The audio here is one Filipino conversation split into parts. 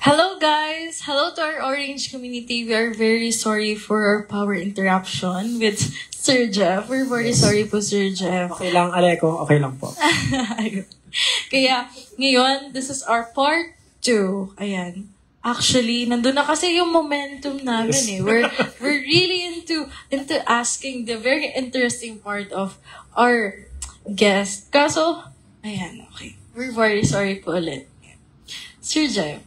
Hello guys! Hello to our Orange community. We are very sorry for our power interruption with Sir Jeff. We're very sorry po, Sir Jeff. Okay lang, Aleko. Okay lang po. Kaya, ngayon, this is our part 2. Ayan. Actually, nandun na kasi yung momentum namin eh. We're really into asking the very interesting part of our guest. Kaso, ayan, okay. We're very sorry po ulit. Sir Jeff,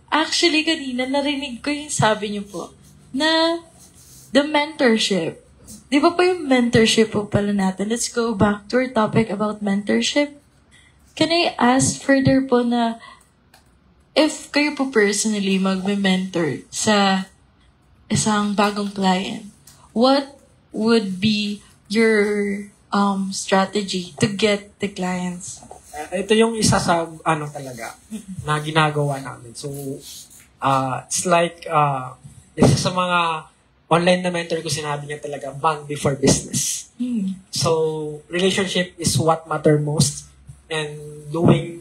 actually, kanina narinig ko yung sabi niyo po na the mentorship. Di ba po yung mentorship po pala natin? Let's go back to our topic about mentorship. Can I ask further po na if kayo po personally magme-mentor sa isang bagong client, what would be your strategy to get the clients? Ito yung isa sa talaga na ginagawa namin. So, it's like, isa sa mga online na mentor ko, sinabi niya talaga, bond before business. So, relationship is what matter most and doing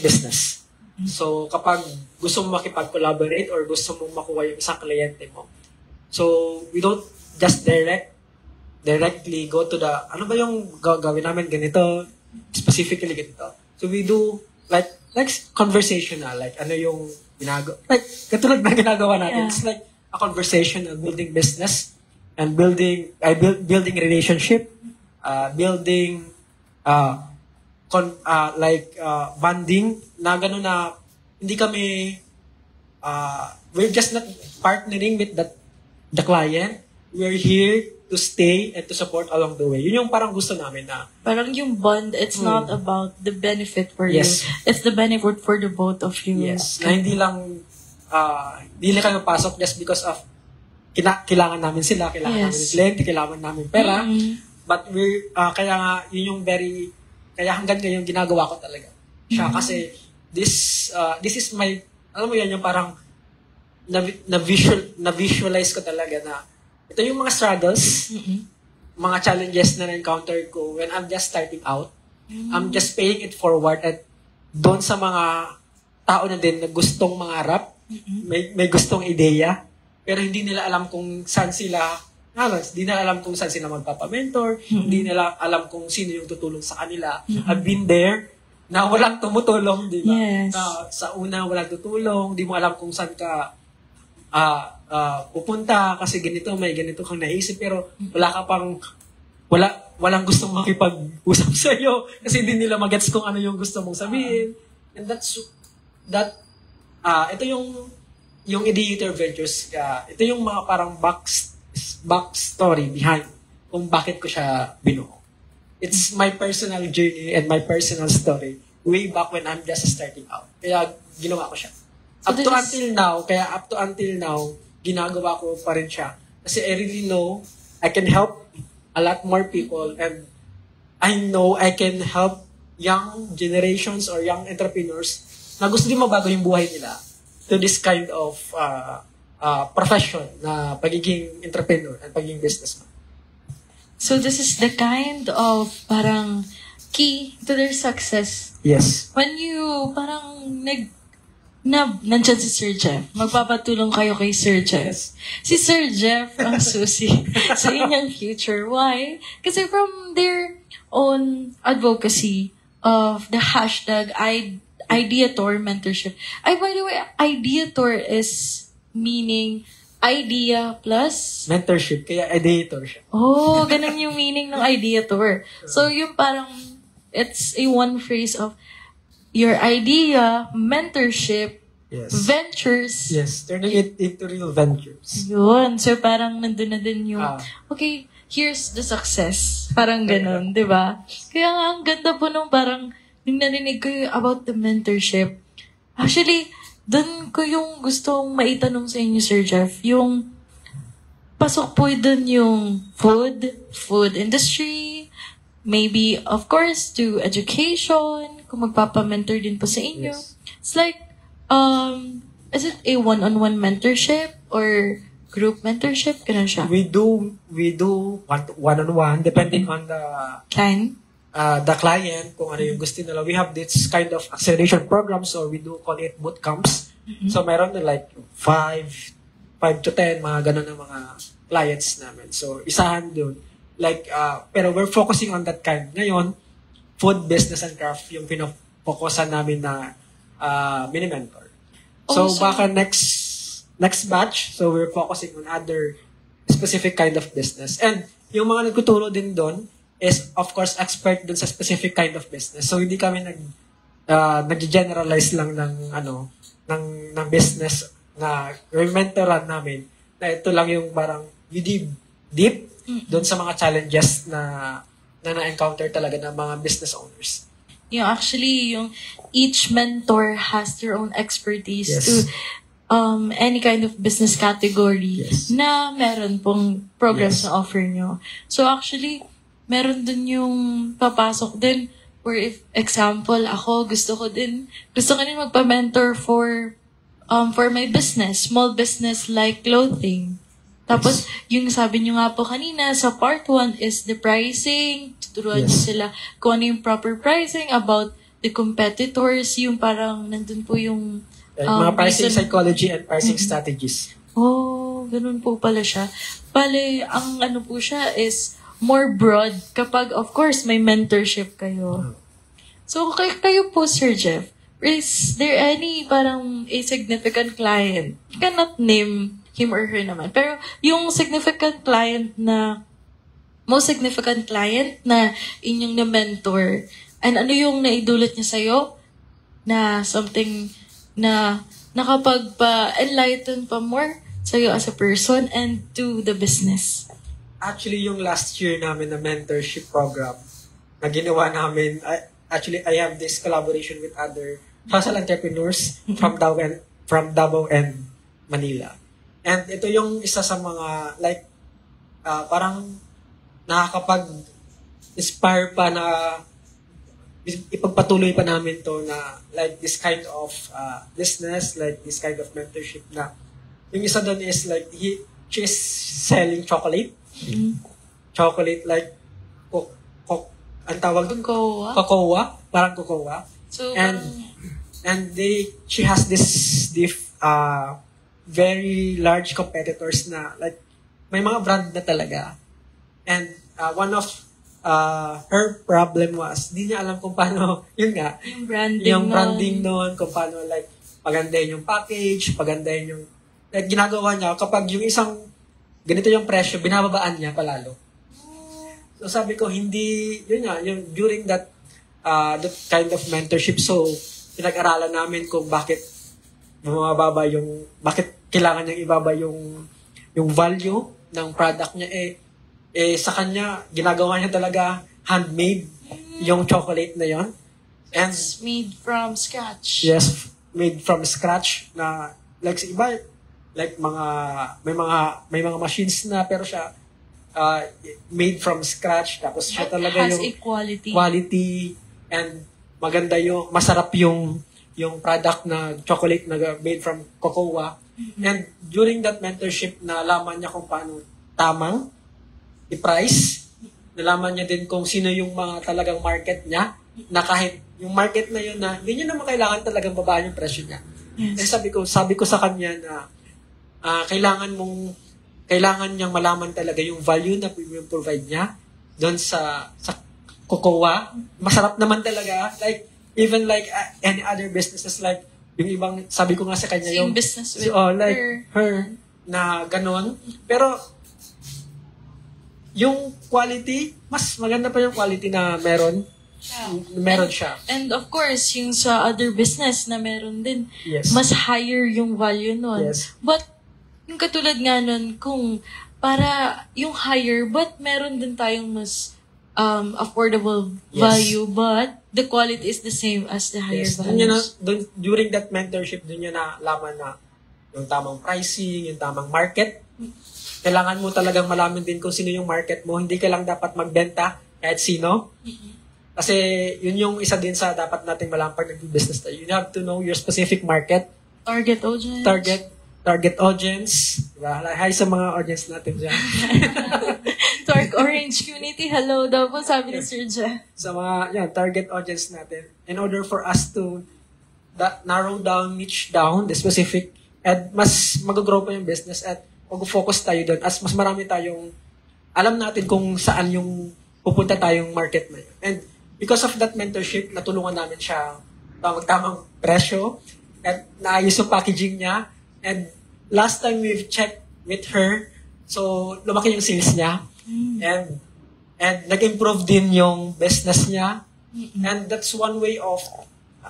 business. So, kapag gusto mo makipag-collaborate or gusto mong makuha yung isang kliyente mo, so, we don't just directly go to the, ano ba yung gawin namin ganito, specifically ganito. So we do like conversational, like ano yung like katulad na ginagawa natin. Yeah. It's like a conversation of building business and building relationship, building bonding na gano'n na hindi kami we're just not partnering with the client. We're here to stay and to support along the way. Yun yung parang gusto namin na. Parang yung bond, it's not about the benefit for yes. you. It's the benefit for the both of you. Yes. Na hindi lang kayo pasok just because of kailangan namin sila, kailangan namin ng kliyente, kailangan namin pera. But kaya nga, yun yung kaya hanggang ngayon ginagawa ko talaga. Siya kasi, this is my, alam mo yan, yung parang na-visualize ko talaga na ito yung mga struggles, mga challenges na na-encounter ko when I'm just starting out. I'm just paying it forward at doon sa mga tao na din na gustong mangarap, may gustong ideya, pero hindi nila alam kung saan sila, hindi nila alam kung saan sila magpapamentor, hindi nila alam kung sino yung tutulong sa kanila. I've been there, na walang tumutulong, di ba? Yes. Sa una, walang tutulong, di mo alam kung saan ka pupunta kasi may ganito kang naisip pero walang gustong makipag-usap sa iyo kasi hindi nila magets kung ano yung gusto mong sabihin. And ito yung Ideator Ventures, ito yung mga parang back story behind kung bakit ko siya binuo. It's my personal journey and my personal story way back when I'm just starting out. Kaya ginawa ko siya. Up to until now, ginagawa ko pa rin siya. Kasi I really know I can help a lot more people and I know I can help young generations or young entrepreneurs na gusto din mabago yung buhay nila to this kind of profession na pagiging entrepreneur and pagiging businessman. So this is the kind of parang key to their success. Yes. When you parang nandyan si Sir Jeff. Magpapatulong kayo kay Sir Jeff. Yes. Si Sir Jeff ang susi sa inyong future. Why? Kasi from their own advocacy of the hashtag Ideator Mentorship. By the way, Ideator is meaning idea plus mentorship. Kaya ideator siya. Oh, ganun yung meaning ng Ideator. So yung parang it's a one phrase of your idea, mentorship, ventures. Yes, turning it into real ventures. Yun. So, parang nandun na din yung, okay, here's the success. Parang ganun, di ba? Kaya nga, ang ganda po nung parang, nung narinig ko yung about the mentorship. Actually, dun ko yung gustong maitanong sa inyo, Sir Jeff, yung pasok po dun yung food industry, maybe, of course, to education, kung magpapamentor din po sa inyo. Yes. It's like, is it a one-on-one mentorship or group mentorship? Ganun siya. We do one-on-one depending on the client. the client kung ano yung gusto nila. We have this kind of acceleration programs, or we do call it boot camps. So meron na like 5 to 10 mga ganun ng mga clients namin. So isahan dun. Like pero we're focusing on that kind. Ngayon, food, business, and craft yung pinofocusan namin na mini-mentor. So baka next batch, so we're focusing on other specific kind of business. And yung mga nagtuturo din doon is of course expert dun sa specific kind of business. So hindi kami nag-generalize lang ng business na mentoran namin na ito lang yung parang we dig deep doon sa mga challenges na na-encounter talaga ng mga business owners. Actually, each mentor has their own expertise Yes. to any kind of business category Yes. na meron pong programs Yes. na offer nyo. So actually, meron dun yung papasok din where if example, ako gusto ko din magpa-mentor for my business, small business like clothing. Tapos, yung sabi nyo nga po kanina, sa part 1 is the pricing. Tuturuan nyo Yes. sila kung ano yung proper pricing about the competitors, yung parang nandun po yung Mga pricing reason- psychology and pricing strategies. Oh, ganun po pala siya. Bale, ang ano po siya is more broad kapag, of course, may mentorship kayo. So, kayo po, Sir Jeff, is there any parang a significant client? You cannot name him or her naman. Pero yung significant client na, most significant client na inyong na-mentor, and ano yung naidulot niya sa'yo na something na nakapagpa-enlighten pa more sa'yo as a person and to the business? Actually, yung last year namin na mentorship program na ginawa namin, I have this collaboration with other social entrepreneurs from Davao and Manila. And ito yung isa sa mga, like, parang nakakapag-inspire pa na ipagpatuloy pa namin to na, like, this kind of business, like, this kind of mentorship na, yung isa doon is, like, she's selling chocolate. Chocolate, like, ang tawag doon? Cocoa. Parang cocoa. So, And she has this very large competitors na like may mga brand na talaga. And one of her problem was di niya alam kung paano, yun nga, yung branding noon, kung paano like pagandahin yung package, pagandahin yung like ginagawa niya kapag yung isang ganito yung presyo, binababaan niya palalo. So sabi ko hindi, yun nga, yung during that kind of mentorship, so pinag-aralan namin kung bakit bakit kailangan niyang ibaba yung value ng product niya, sa kanya, ginagawa niya talaga handmade yung chocolate na yon. And it's made from scratch. yes, made from scratch na like sa iba, like may mga machines na pero siya made from scratch, tapos siya But talaga has yung equality. quality and maganda yung masarap yung product na chocolate na made from cocoa. And during that mentorship, nalaman niya kung paano tamang i-price. Nalaman niya din kung sino yung mga talagang market niya, na kahit yung market na yun na hindi niya naman kailangan talagang babaan yung presyo niya. Yes. Eh, sabi ko sa kanya na kailangan niyang malaman talaga yung value na premium provide niya doon sa cocoa. Masarap naman talaga. Like, even like any other businesses, like yung ibang, sabi ko nga sa kanya, Same yung business with like her na ganon. Pero yung quality, mas maganda pa yung quality na meron siya. And of course, yung sa other business na meron din, Yes. mas higher yung value nun. Yes. But, yung katulad nga nun, kung para yung higher, but meron din tayong mas affordable Yes. value, but the quality is the same as the higher Yes. values. During that mentorship, dun niya nalaman na yung tamang pricing, yung tamang market. Kailangan mo talagang malaman din kung sino yung market mo. Hindi ka lang dapat magbenta kahit sino. Kasi yun yung isa din sa dapat nating malaman pag nag-business tayo. You have to know your specific market, Target audience. target audience. Diba? Hi sa mga audience natin dyan. To our Orange Community, hello daw po, sabi ni Sir Jeff. Sa mga target audience natin, in order for us to narrow down, niche down the specific, at mas mag-grow pa yung business at mag-focus tayo doon as mas marami tayong alam natin kung saan yung pupunta tayong market na yun. And because of that mentorship, natulungan namin siya magtamang presyo at naayos yung packaging niya. And last time we've checked with her, so lumaki yung sales niya. And nag-improve din yung business niya. And that's one way of,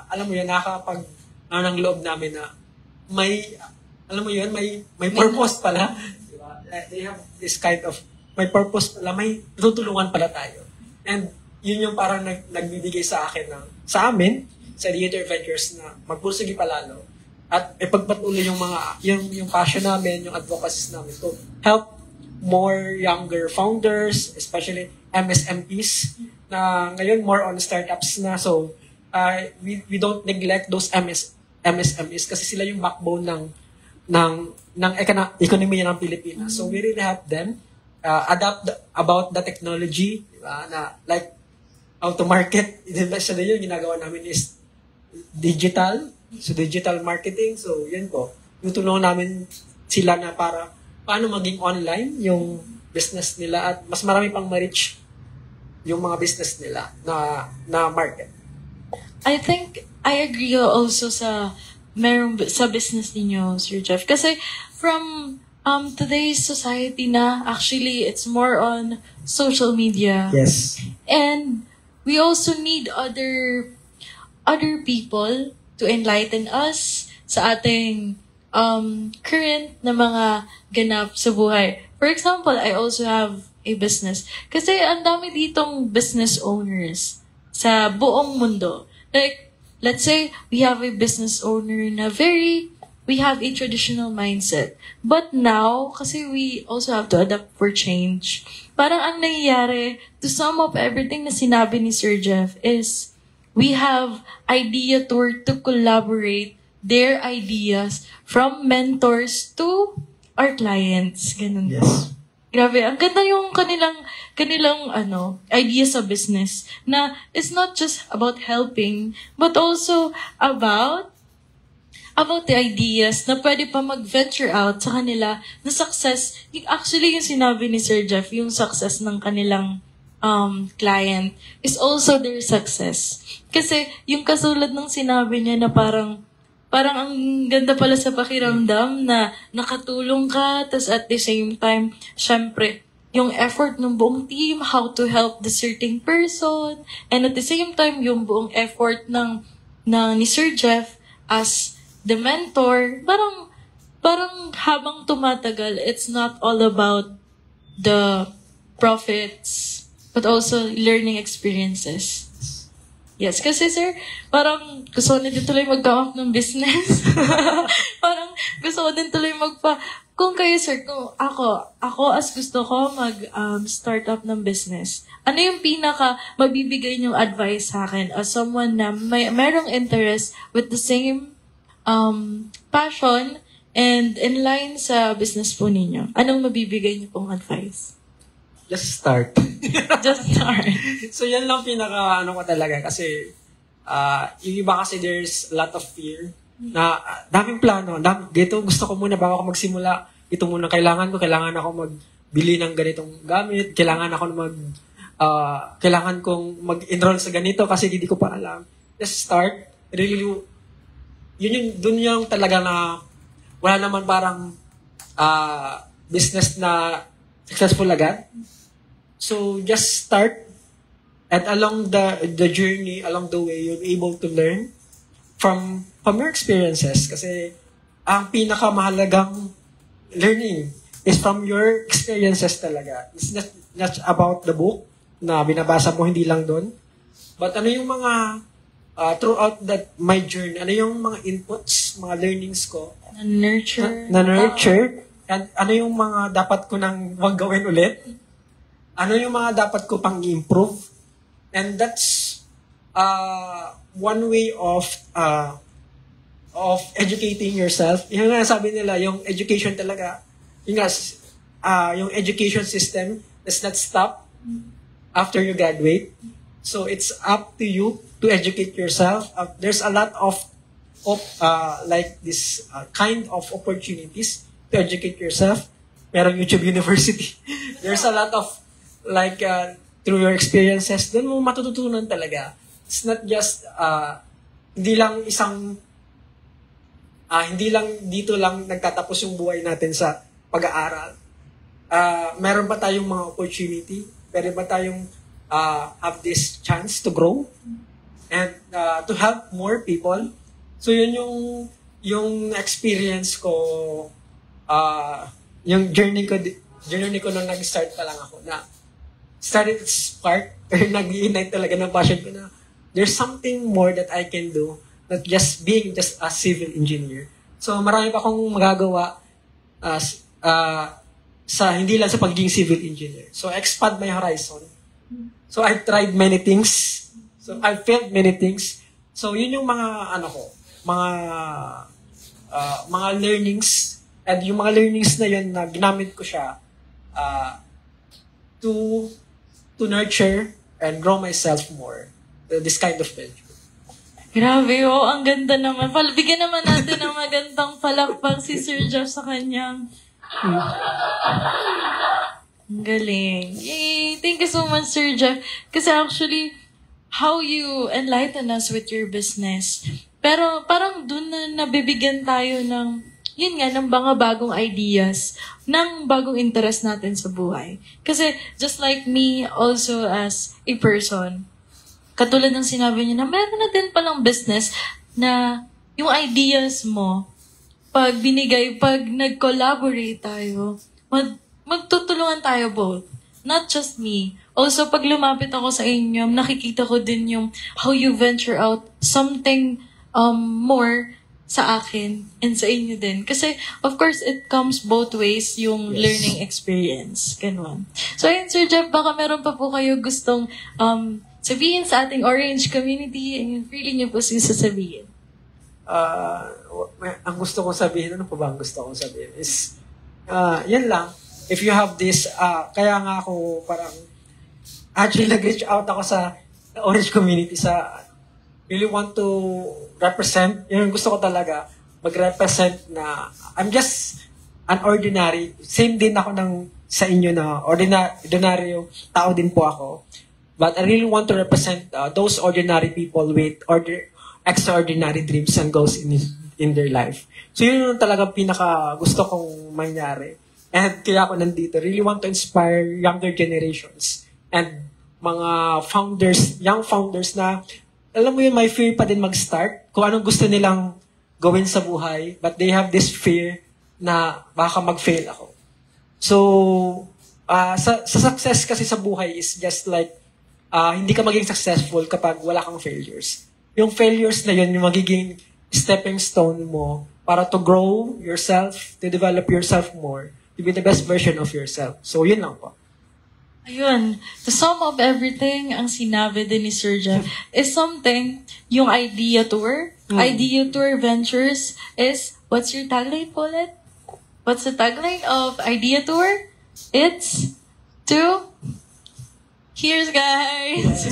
alam mo yun, nakakapag ng loob namin na may, alam mo yun, may purpose pala. Diba? They have this kind of, may purpose pala, may tutulungan pala tayo. And yun yung parang nagbibigay sa akin sa amin, sa Theater Ventures na magpursige palalo at ipagpatuloy yung mga yung passion namin, yung advocacy namin to help more younger founders, especially MSMEs na ngayon more on startups na. So we don't neglect those MSMEs kasi sila yung backbone ng ekonomiya ng Pilipinas. So we really help them adapt about the technology, diba? Na like how to market. Siya na yun, ginagawa namin is digital. So, digital marketing. So, yun po. Tutulungan namin sila na paano maging online yung business nila at mas marami pang ma-reach yung mga business nila na market. I think I agree also sa business ninyo, Sir Jeff. Kasi from today's society na, actually, it's more on social media. Yes. And we also need other people to enlighten us sa ating current na mga ganap sa buhay. For example, I also have a business. Kasi ang dami ditong business owners sa buong mundo. Like, let's say, we have a business owner na we have a traditional mindset. But now, kasi we also have to adapt for change. Parang ang nangyayari, to sum up everything na sinabi ni Sir Jeff is, we have idea to collaborate their ideas from mentors to our clients. Ganun. Yes. Grabe, ang ganda yung kanilang idea sa business na it's not just about helping, but also about the ideas na pwede pa mag-venture out sa kanila na success. Actually, yung sinabi ni Sir Jeff, yung success ng kanilang client is also their success. Kasi yung kasulad ng sinabi niya na parang ang ganda pala sa pakiramdam na nakatulong ka, tas at the same time, syempre, yung effort ng buong team, how to help the certain person, and at the same time, yung buong effort ni Sir Jeff as the mentor, parang habang tumatagal, it's not all about the profits, but also learning experiences. Yes, kasi sir, parang gusto ko din tuloy mag-come up ng business. Parang gusto ko din tuloy kung kayo sir, kung ako as gusto ko start up ng business, ano yung pinaka mabibigay niyong advice sa akin as someone na merong interest with the same passion and in line sa business po ninyo? Anong mabibigay niyo pong advice? Just start. Just start. So, yan lang pinaka ko talaga kasi yung iba kasi there's a lot of fear na daming plano. Dito gusto ko muna bago ako magsimula. Ito muna kailangan ako magbili ng ganitong gamit. Kailangan kong mag-enroll sa ganito kasi hindi ko pa alam. Just start. Really, dun yung talaga na wala naman parang business na successful agad. So, just start. And along the journey, along the way, you'll be able to learn from your experiences. Kasi, ang pinakamahalagang learning is from your experiences talaga. It's not about the book na binabasa mo, hindi lang doon. But ano yung mga, throughout my journey, ano yung mga inputs, mga learnings ko. Na-nurture. And ano yung mga dapat ko nang wag gawin ulit. Ano yung mga dapat ko pang improve? And that's one way of educating yourself. Yung nga sabi nila, yung education talaga, yung education system Let's not stop after you graduate. So it's up to you to educate yourself. There's a lot of like this kind of opportunities to educate yourself. Merong YouTube University. There's a lot of like through your experiences, doon mo matututunan talaga. It's not just hindi lang hindi lang dito lang nagtatapos yung buhay natin sa pag-aaral. Meron ba tayong mga opportunity? Meron ba tayong have this chance to grow and to help more people? So yun yung experience ko, yung journey ko nung nag-start pa lang ako na started spark or nag-ignite talaga ng passion ko na there's something more that I can do, not just being just a civil engineer. So marami pa akong magagawa sa hindi lang sa pagiging civil engineer. So expand my horizon. So I've tried many things. So I've failed many things. So yun yung mga mga learnings, and yung mga learnings na yun na ginamit ko siya to nurture and grow myself more. This kind of venture. Grabe, ang ganda naman. Bigyan naman natin ng magandang palakpak si Sir Jeff sa kanyang. Ang galing. Yay! Thank you so much, Sir Jeff. Kasi actually, how you enlighten us with your business. Pero parang dun na nabibigyan tayo ng, yun nga, ng mga bagong ideas, ng bagong interest natin sa buhay. Kasi just like me also as a person, katulad ng sinabi niya na meron na din palang business na yung ideas mo, pag nag-collaborate tayo, magtutulungan tayo both. Not just me. Also, pag lumapit ako sa inyo, nakikita ko din yung how you venture out something more sa akin and sa inyo din. Kasi, of course, it comes both ways yung learning experience. Ganun. So, ayun, Sir Jeff, baka meron pa po kayo gustong sabihin sa ating Orange community, and really niyo po sasabihin. Ang gusto kong sabihin, ano pa ba ang gusto kong sabihin is, yan lang. If you have this, kaya nga ako parang, actually nag-reach out ako sa Orange community really want to represent, yun gusto ko talaga, mag-represent na, I'm just an ordinary, same din ako sa inyo na ordinaryo tao din po ako. But I really want to represent those ordinary people with extraordinary dreams and goals in their life. So yun yung talagang pinaka gusto kong mangyari. And kaya ako nandito. Really want to inspire younger generations and mga young founders na, alam mo yun, may fear pa din mag-start. Kung anong gusto nilang gawin sa buhay, but they have this fear na baka mag-fail ako. So, sa success kasi sa buhay is just like, hindi ka magiging successful kapag wala kang failures. Yung failures na yun, yung magiging stepping stone mo para to grow yourself, to develop yourself more, to be the best version of yourself. So, yun lang po. Ayun. To sum up everything, ang sinabi din ni Sir Jeff is something, yung Idea Tour, Idea Tour Ventures is, what's your tagline po ulit? What's the tagline of Idea Tour? It's to... Cheers, guys!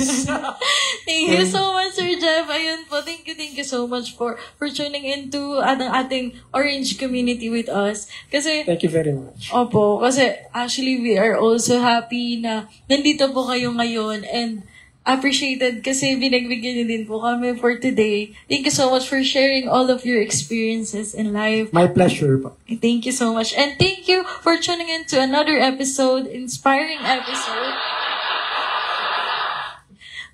Thank you so much, Sir Jeff. Ayun po, thank you so much for tuning into ating Orange community with us. Kasi, thank you very much. Opo, kasi actually we are also happy na nandito po kayo ngayon and appreciated kasi binagbigyan niyo din po kami for today. Thank you so much for sharing all of your experiences in life. My pleasure po. Thank you so much. And thank you for tuning in to another episode, inspiring episode.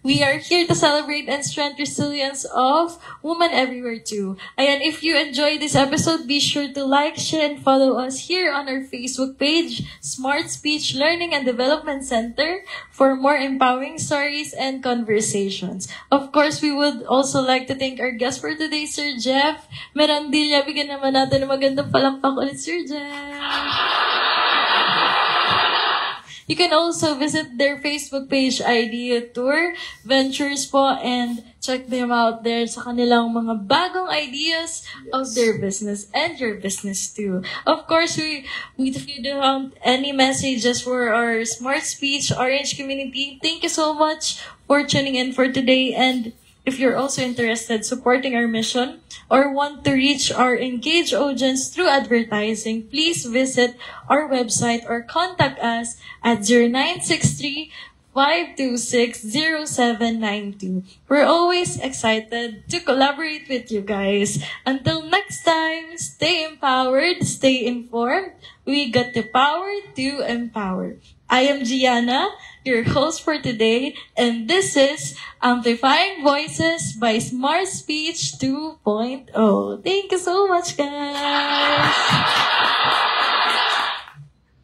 We are here to celebrate and strengthen resilience of women everywhere too. Ayan, if you enjoyed this episode, be sure to like, share, and follow us here on our Facebook page, Smart Speech Learning and Development Center, for more empowering stories and conversations. Of course, we would also like to thank our guest for today, Sir Jeff Merandilla. Bigyan naman natin ng magandang palakpak ulit, Sir Jeff. You can also visit their Facebook page, Idea Tour Ventures po, and check them out there sa kanilang mga bagong ideas of their business and your business too. Of course, if you don't have any messages for our Smart Speech Orange community, thank you so much for tuning in for today. And if you're also interested supporting our mission or want to reach our engaged audience through advertising, please visit our website or contact us at 0963 526-0792. We're always excited to collaborate with you guys. Until next time, stay empowered, stay informed. We got the power to empower. I am Gianna, your host for today, and this is Amplifying Voices by Smart Speech 2.0. Thank you so much, guys!